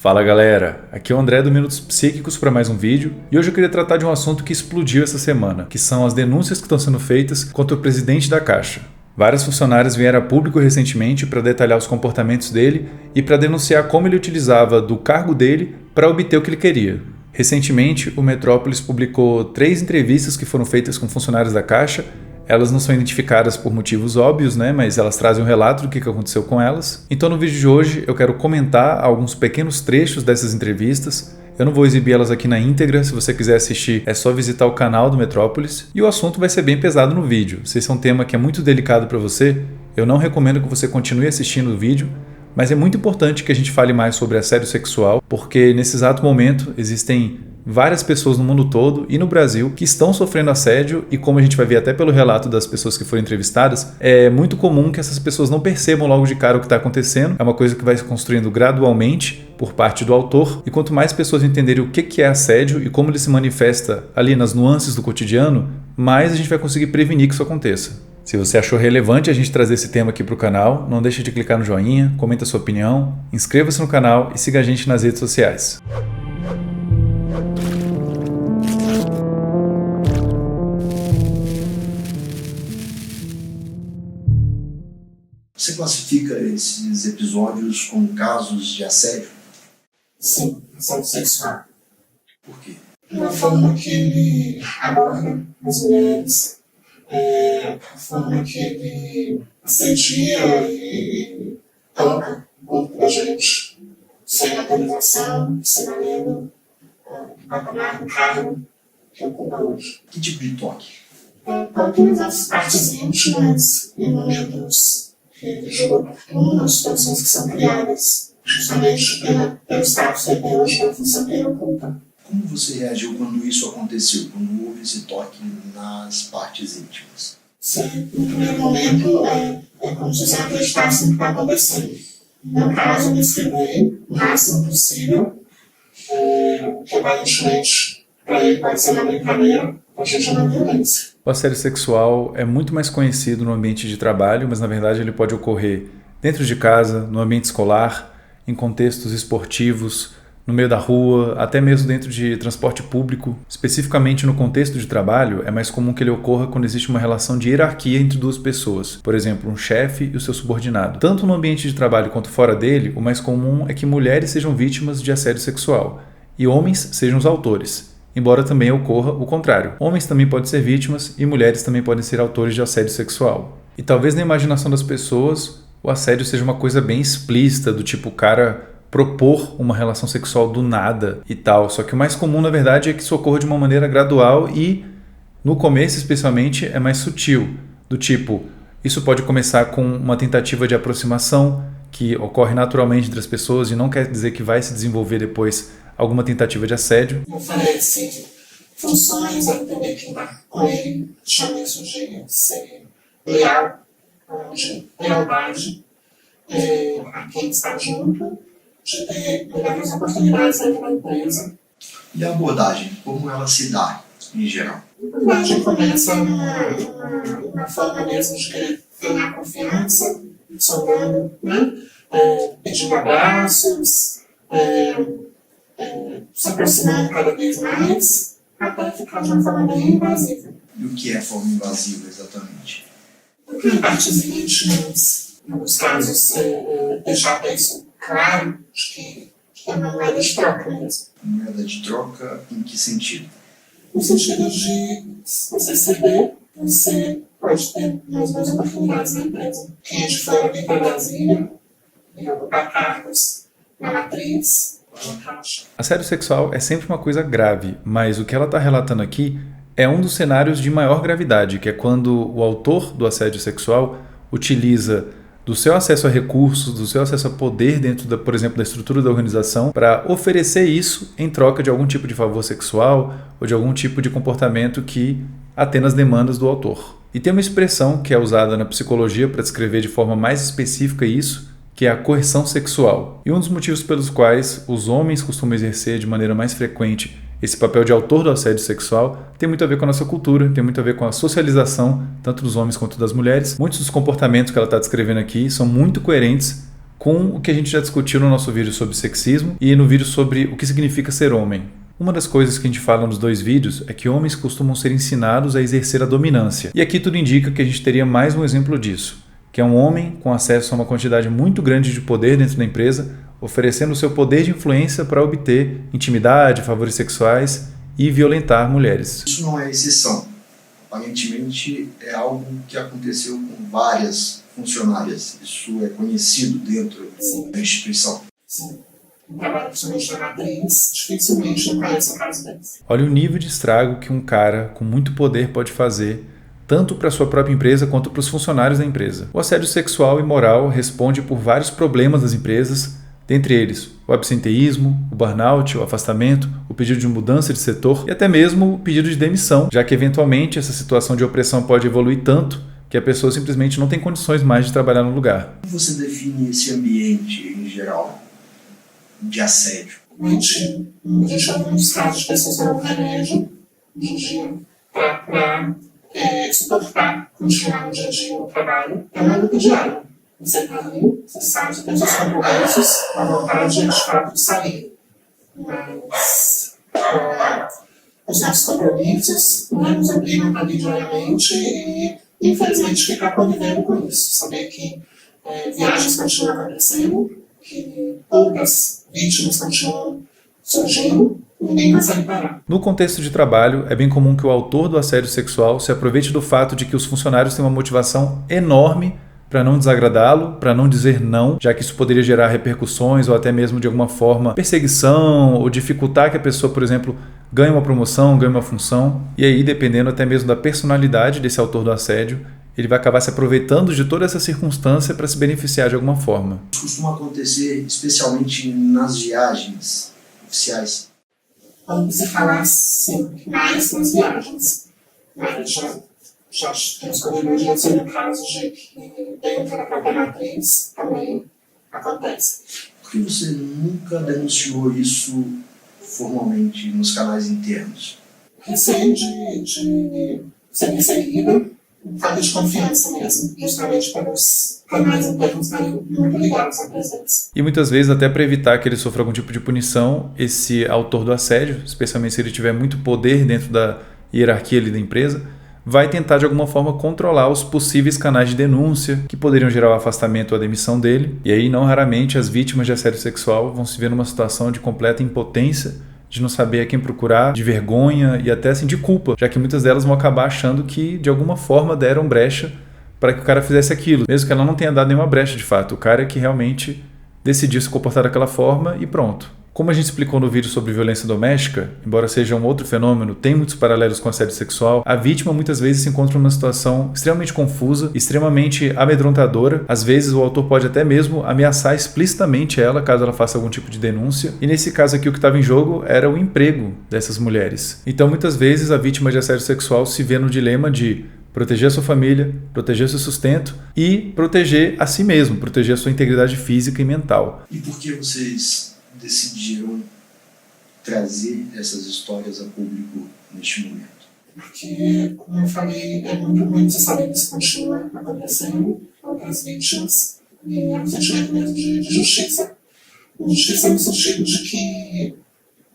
Fala galera, aqui é o André do Minutos Psíquicos para mais um vídeo e hoje eu queria tratar de um assunto que explodiu essa semana, que são as denúncias que estão sendo feitas contra o presidente da Caixa. Vários funcionários vieram a público recentemente para detalhar os comportamentos dele e para denunciar como ele utilizava do cargo dele para obter o que ele queria. Recentemente, o Metrópolis publicou 3 entrevistas que foram feitas com funcionários da Caixa. Elas não são identificadas por motivos óbvios, mas elas trazem um relato do que aconteceu com elas. Então no vídeo de hoje eu quero comentar alguns pequenos trechos dessas entrevistas. Eu não vou exibir elas aqui na íntegra, se você quiser assistir é só visitar o canal do Metrópolis. E o assunto vai ser bem pesado no vídeo. Se esse é um tema que é muito delicado para você, eu não recomendo que você continue assistindo o vídeo, mas é muito importante que a gente fale mais sobre assédio sexual, porque nesse exato momento existem várias pessoas no mundo todo e no Brasil que estão sofrendo assédio e, como a gente vai ver até pelo relato das pessoas que foram entrevistadas, é muito comum que essas pessoas não percebam logo de cara o que está acontecendo. É uma coisa que vai se construindo gradualmente por parte do autor, e quanto mais pessoas entenderem o que é assédio e como ele se manifesta ali nas nuances do cotidiano, mais a gente vai conseguir prevenir que isso aconteça. Se você achou relevante a gente trazer esse tema aqui para o canal, não deixe de clicar no joinha, comenta a sua opinião, inscreva-se no canal e siga a gente nas redes sociais. Você classifica esses episódios como casos de assédio? Sim, assédio sexual. Por quê? A forma que ele aborda as mulheres, a forma que ele assedia e toca o corpo da gente, sem autorização, sem valendo, patamar do carro que ocupa hoje. Que tipo de toque? Toque nas partes íntimas, em momentos que ele julga oportunos, situações que são criadas justamente pelo status que ele tem hoje, pela função que ele ocupa. Como você reagiu quando isso aconteceu, quando houve esse toque nas partes íntimas? Sim, no primeiro momento é como se você acreditasse no que está acontecendo. No caso, eu me escrevi o máximo possível, que aparentemente para ele pode ser uma brincadeira, a gente é uma violência. O assédio sexual é muito mais conhecido no ambiente de trabalho, mas na verdade ele pode ocorrer dentro de casa, no ambiente escolar, em contextos esportivos, no meio da rua, até mesmo dentro de transporte público. Especificamente no contexto de trabalho, é mais comum que ele ocorra quando existe uma relação de hierarquia entre duas pessoas, por exemplo, um chefe e o seu subordinado. Tanto no ambiente de trabalho quanto fora dele, o mais comum é que mulheres sejam vítimas de assédio sexual e homens sejam os autores. Embora também ocorra o contrário. Homens também podem ser vítimas e mulheres também podem ser autores de assédio sexual. E talvez na imaginação das pessoas, o assédio seja uma coisa bem explícita, do tipo o cara propor uma relação sexual do nada e tal. Só que o mais comum, na verdade, é que isso ocorra de uma maneira gradual e, no começo especialmente, é mais sutil. Do tipo, isso pode começar com uma tentativa de aproximação que ocorre naturalmente entre as pessoas e não quer dizer que vai se desenvolver depois alguma tentativa de assédio. Oferece funções a entender que lidar com ele, chama isso de ser leal, de lealdade a quem está junto, de ter melhores oportunidades dentro da empresa. E a abordagem, como ela se dá, em geral? A abordagem começa numa forma mesmo de querer ganhar confiança, sondando, pedindo abraços, se aproximando cada vez mais, até ficar de uma forma bem invasiva. E o que é forma invasiva, exatamente? Porque em partes íntimas, em alguns casos, deixar isso claro de que é uma moeda de troca mesmo. Moeda de troca em que sentido? No sentido de, se você ceder, você pode ter mais 2 oportunidades na empresa. Quem é de fora vem para Brasília e ocupar cargos na matriz. Assédio sexual é sempre uma coisa grave, mas o que ela está relatando aqui é um dos cenários de maior gravidade, que é quando o autor do assédio sexual utiliza do seu acesso a recursos, do seu acesso a poder dentro, por exemplo, da estrutura da organização, para oferecer isso em troca de algum tipo de favor sexual ou de algum tipo de comportamento que atenda às demandas do autor. E tem uma expressão que é usada na psicologia para descrever de forma mais específica isso, que é a coerção sexual. E um dos motivos pelos quais os homens costumam exercer de maneira mais frequente esse papel de autor do assédio sexual tem muito a ver com a nossa cultura, tem muito a ver com a socialização, tanto dos homens quanto das mulheres. Muitos dos comportamentos que ela está descrevendo aqui são muito coerentes com o que a gente já discutiu no nosso vídeo sobre sexismo e no vídeo sobre o que significa ser homem. Uma das coisas que a gente fala nos 2 vídeos é que homens costumam ser ensinados a exercer a dominância. E aqui tudo indica que a gente teria mais um exemplo disso, que é um homem com acesso a uma quantidade muito grande de poder dentro da empresa, oferecendo o seu poder de influência para obter intimidade, favores sexuais e violentar mulheres. Isso não é exceção. Aparentemente é algo que aconteceu com várias funcionárias. Isso é conhecido dentro da instituição. Sim. Um trabalho principalmente na matriz, dificilmente não conhece o caso deles. Olha o nível de estrago que um cara com muito poder pode fazer, tanto para sua própria empresa quanto para os funcionários da empresa. O assédio sexual e moral responde por vários problemas das empresas, dentre eles o absenteísmo, o burnout, o afastamento, o pedido de mudança de setor e até mesmo o pedido de demissão, já que eventualmente essa situação de opressão pode evoluir tanto que a pessoa simplesmente não tem condições mais de trabalhar no lugar. Como você define esse ambiente em geral de assédio? A gente ouve muitos casos de pessoas que tomam remédio de dia para suportar, continuar no dia a dia no trabalho. É uma luta diária. Você está ali, você sabe, você tem os seus compromissos, a vontade é de fato sair. Mas os nossos compromissos não nos obrigam a vir diariamente e, infelizmente, ficar convivendo com isso. Saber que viagens continuam acontecendo, que outras vítimas continuam surgindo, ninguém consegue parar. No contexto de trabalho, é bem comum que o autor do assédio sexual se aproveite do fato de que os funcionários têm uma motivação enorme para não desagradá-lo, para não dizer não, já que isso poderia gerar repercussões ou até mesmo de alguma forma perseguição ou dificultar que a pessoa, por exemplo, ganhe uma promoção, ganhe uma função. E aí, dependendo até mesmo da personalidade desse autor do assédio, ele vai acabar se aproveitando de toda essa circunstância para se beneficiar de alguma forma. Isso costuma acontecer especialmente nas viagens oficiais. Quando você fala sempre mais nas viagens, mas já temos corridos de ser casos de que dentro da própria matriz também acontece. Por que você nunca denunciou isso formalmente nos canais internos? Receio de ser perseguida, falta de confiança mesmo, justamente para os canais internos estarem muito ligados à presença. E muitas vezes, até para evitar que ele sofra algum tipo de punição, esse autor do assédio, especialmente se ele tiver muito poder dentro da hierarquia ali da empresa, vai tentar de alguma forma controlar os possíveis canais de denúncia que poderiam gerar o afastamento ou a demissão dele. E aí, não raramente, as vítimas de assédio sexual vão se ver numa situação de completa impotência, de não saber a quem procurar, de vergonha e até assim de culpa, já que muitas delas vão acabar achando que de alguma forma deram brecha para que o cara fizesse aquilo, mesmo que ela não tenha dado nenhuma brecha de fato. O cara é que realmente decidiu se comportar daquela forma e pronto. Como a gente explicou no vídeo sobre violência doméstica, embora seja um outro fenômeno, tem muitos paralelos com assédio sexual, a vítima muitas vezes se encontra numa situação extremamente confusa, extremamente amedrontadora. Às vezes o autor pode até mesmo ameaçar explicitamente ela, caso ela faça algum tipo de denúncia. E nesse caso aqui o que estava em jogo era o emprego dessas mulheres. Então muitas vezes a vítima de assédio sexual se vê no dilema de proteger a sua família, proteger seu sustento e proteger a si mesmo, proteger a sua integridade física e mental. E por que vocês decidiram trazer essas histórias a público neste momento? Porque, como eu falei, é muito ruim você saber que isso continua acontecendo com as vítimas e é um sentimento mesmo de justiça. Justiça no sentido de que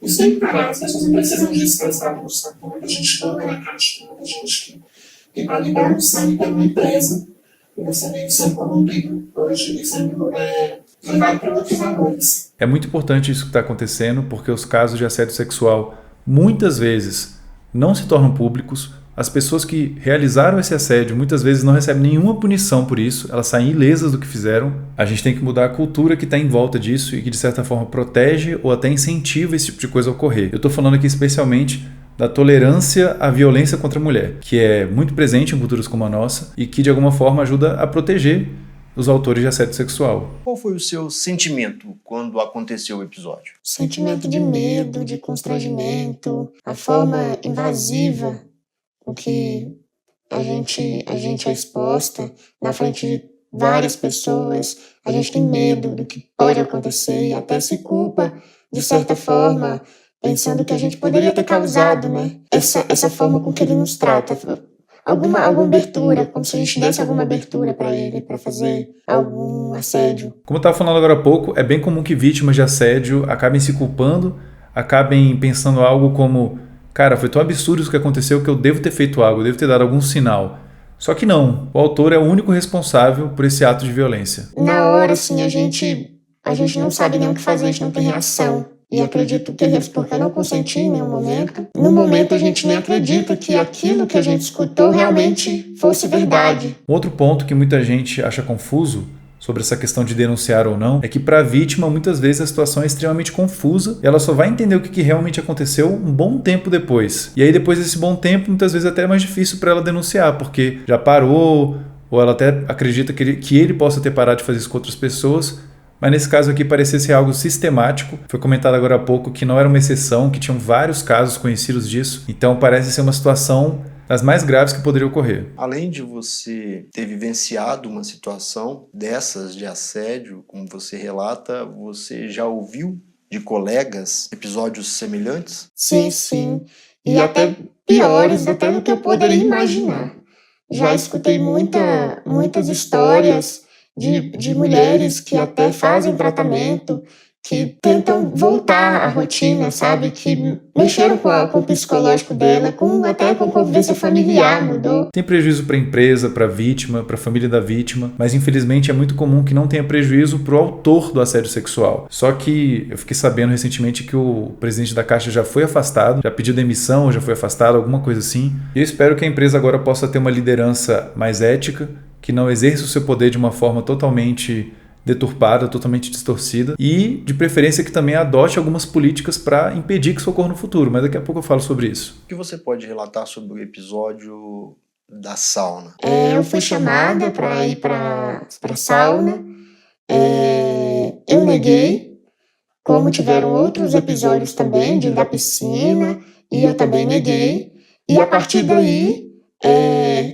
isso tem que parar, as pessoas não precisam disso para estar no saco. Tem muita gente boa na caixa, tem muita gente que está ligando sangue para uma empresa e você meio que sendo corrompido hoje e sendo levado para outros valores. É muito importante isso que está acontecendo, porque os casos de assédio sexual muitas vezes não se tornam públicos. As pessoas que realizaram esse assédio muitas vezes não recebem nenhuma punição por isso, elas saem ilesas do que fizeram. A gente tem que mudar a cultura que está em volta disso e que de certa forma protege ou até incentiva esse tipo de coisa a ocorrer. Eu estou falando aqui especialmente da tolerância à violência contra a mulher, que é muito presente em culturas como a nossa e que de alguma forma ajuda a proteger os autores de assédio sexual. Qual foi o seu sentimento quando aconteceu o episódio? Sentimento de medo, de constrangimento, a forma invasiva com que a gente é exposta na frente de várias pessoas. A gente tem medo do que pode acontecer e até se culpa, de certa forma, pensando que a gente poderia ter causado, né? Essa forma com que ele nos trata. alguma abertura, como se a gente desse alguma abertura para ele, para fazer algum assédio. Como eu estava falando agora há pouco, é bem comum que vítimas de assédio acabem se culpando, acabem pensando algo como, cara, foi tão absurdo isso que aconteceu que eu devo ter feito algo, eu devo ter dado algum sinal. Só que não, o autor é o único responsável por esse ato de violência. Na hora, assim, a gente não sabe nem o que fazer, a gente não tem reação. E acredito que porque eu não consenti em nenhum momento. No momento a gente nem acredita que aquilo que a gente escutou realmente fosse verdade. Um outro ponto que muita gente acha confuso sobre essa questão de denunciar ou não é que para a vítima muitas vezes a situação é extremamente confusa e ela só vai entender o que realmente aconteceu um bom tempo depois. E aí depois desse bom tempo muitas vezes até é mais difícil para ela denunciar, porque já parou ou ela até acredita que ele possa ter parado de fazer isso com outras pessoas. Mas nesse caso aqui parecia ser algo sistemático. Foi comentado agora há pouco que não era uma exceção, que tinham vários casos conhecidos disso. Então parece ser uma situação das mais graves que poderia ocorrer. Além de você ter vivenciado uma situação dessas de assédio, como você relata, você já ouviu de colegas episódios semelhantes? Sim. E até piores até do que eu poderia imaginar. Já escutei muitas histórias de mulheres que até fazem tratamento, que tentam voltar à rotina, sabe? Que mexeram com o psicológico dela, até com a convivência familiar, mudou. Tem prejuízo para a empresa, para a vítima, para a família da vítima, mas infelizmente é muito comum que não tenha prejuízo para o autor do assédio sexual. Só que eu fiquei sabendo recentemente que o presidente da Caixa já foi afastado, já pediu demissão, já foi afastado, alguma coisa assim. E eu espero que a empresa agora possa ter uma liderança mais ética, que não exerça o seu poder de uma forma totalmente deturpada, totalmente distorcida e, de preferência, que também adote algumas políticas para impedir que isso ocorra no futuro, mas daqui a pouco eu falo sobre isso. O que você pode relatar sobre o episódio da sauna? Eu fui chamada para ir para a sauna, eu neguei, como tiveram outros episódios também da piscina, e eu também neguei, e a partir daí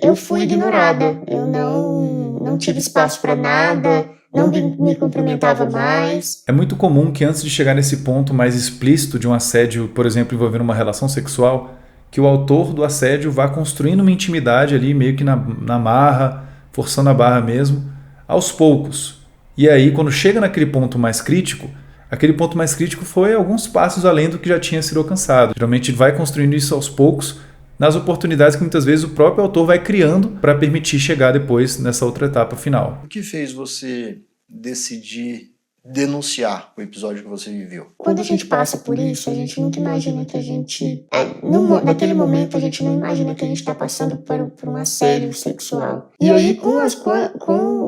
eu fui ignorada, eu não tive espaço para nada, não me cumprimentava mais. É muito comum que antes de chegar nesse ponto mais explícito de um assédio, por exemplo, envolvendo uma relação sexual, que o autor do assédio vá construindo uma intimidade ali, meio que na marra, forçando a barra mesmo, aos poucos. E aí, quando chega naquele ponto mais crítico, aquele ponto mais crítico foi alguns passos além do que já tinha sido alcançado. Geralmente vai construindo isso aos poucos, nas oportunidades que muitas vezes o próprio autor vai criando para permitir chegar depois nessa outra etapa final. O que fez você decidir denunciar o episódio que você viveu? Quando a gente passa por isso, a gente nunca imagina que a gente... naquele momento, a gente não imagina que a gente está passando por um assédio sexual. E aí, com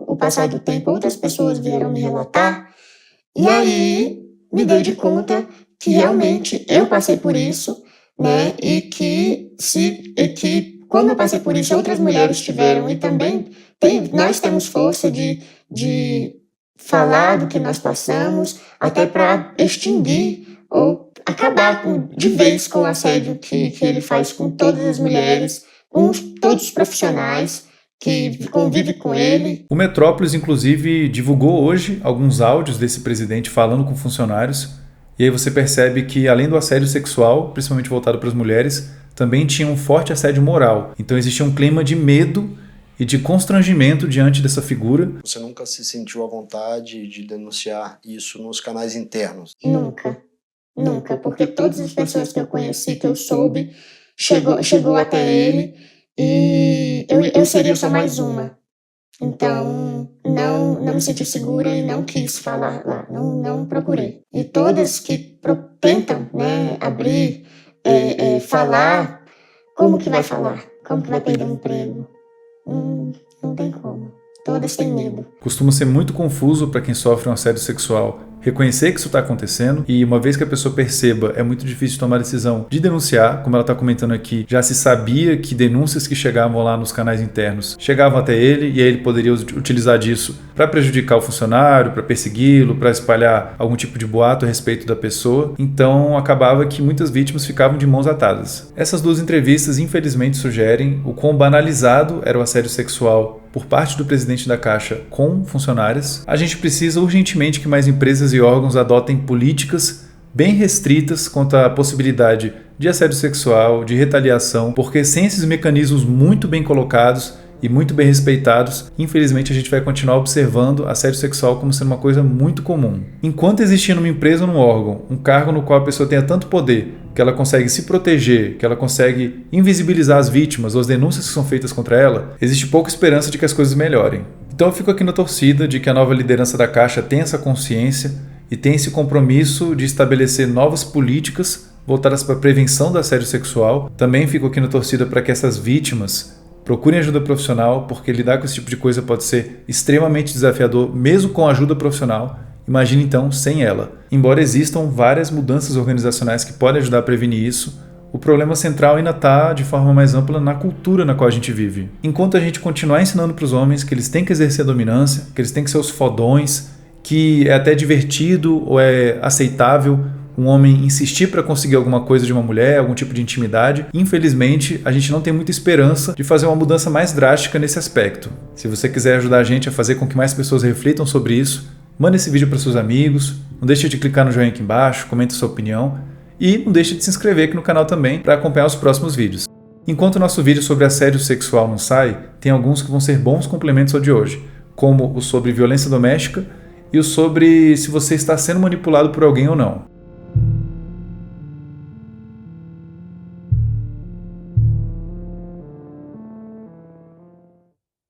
o passar do tempo, outras pessoas vieram me relatar, e aí me dei de conta que realmente eu passei por isso, né? E que como eu passei por isso, outras mulheres tiveram, e também nós temos força de falar do que nós passamos, até para extinguir ou acabar de vez com o assédio que ele faz com todas as mulheres, com todos os profissionais que convivem com ele. O Metrópolis, inclusive, divulgou hoje alguns áudios desse presidente falando com funcionários. E aí você percebe que, além do assédio sexual, principalmente voltado para as mulheres, também tinha um forte assédio moral. Então existia um clima de medo e de constrangimento diante dessa figura. Você nunca se sentiu à vontade de denunciar isso nos canais internos? Nunca, porque todas as pessoas que eu conheci, que eu soube, chegou até ele, e eu seria só mais uma. Então, não me senti segura e não quis falar lá, não procurei. E todas que tentam, né, abrir, falar, como que vai falar? Como que vai perder o emprego? Não tem como. Todas têm medo. Costuma ser muito confuso para quem sofre um assédio sexual reconhecer que isso está acontecendo, e uma vez que a pessoa perceba, é muito difícil tomar a decisão de denunciar. Como ela está comentando aqui, já se sabia que denúncias que chegavam lá nos canais internos chegavam até ele, e aí ele poderia utilizar disso para prejudicar o funcionário, para persegui-lo, para espalhar algum tipo de boato a respeito da pessoa. Então acabava que muitas vítimas ficavam de mãos atadas. Essas duas entrevistas infelizmente sugerem o quão banalizado era o assédio sexual por parte do presidente da Caixa com funcionários. A gente precisa urgentemente que mais empresas e órgãos adotem políticas bem restritas quanto à possibilidade de assédio sexual, de retaliação, porque sem esses mecanismos muito bem colocados e muito bem respeitados, infelizmente a gente vai continuar observando assédio sexual como sendo uma coisa muito comum. Enquanto existir numa empresa ou num órgão um cargo no qual a pessoa tenha tanto poder que ela consegue se proteger, que ela consegue invisibilizar as vítimas ou as denúncias que são feitas contra ela, existe pouca esperança de que as coisas melhorem. Então eu fico aqui na torcida de que a nova liderança da Caixa tenha essa consciência e tenha esse compromisso de estabelecer novas políticas voltadas para a prevenção do assédio sexual. Também fico aqui na torcida para que essas vítimas procurem ajuda profissional, porque lidar com esse tipo de coisa pode ser extremamente desafiador, mesmo com ajuda profissional. Imagine então sem ela. Embora existam várias mudanças organizacionais que podem ajudar a prevenir isso, o problema central ainda está de forma mais ampla na cultura na qual a gente vive. Enquanto a gente continuar ensinando para os homens que eles têm que exercer a dominância, que eles têm que ser os fodões, que é até divertido ou é aceitável um homem insistir para conseguir alguma coisa de uma mulher, algum tipo de intimidade, infelizmente a gente não tem muita esperança de fazer uma mudança mais drástica nesse aspecto. Se você quiser ajudar a gente a fazer com que mais pessoas reflitam sobre isso, manda esse vídeo para seus amigos, não deixe de clicar no joinha aqui embaixo, comenta sua opinião e não deixe de se inscrever aqui no canal também para acompanhar os próximos vídeos. Enquanto o nosso vídeo sobre assédio sexual não sai, tem alguns que vão ser bons complementos ao de hoje, como o sobre violência doméstica e o sobre se você está sendo manipulado por alguém ou não.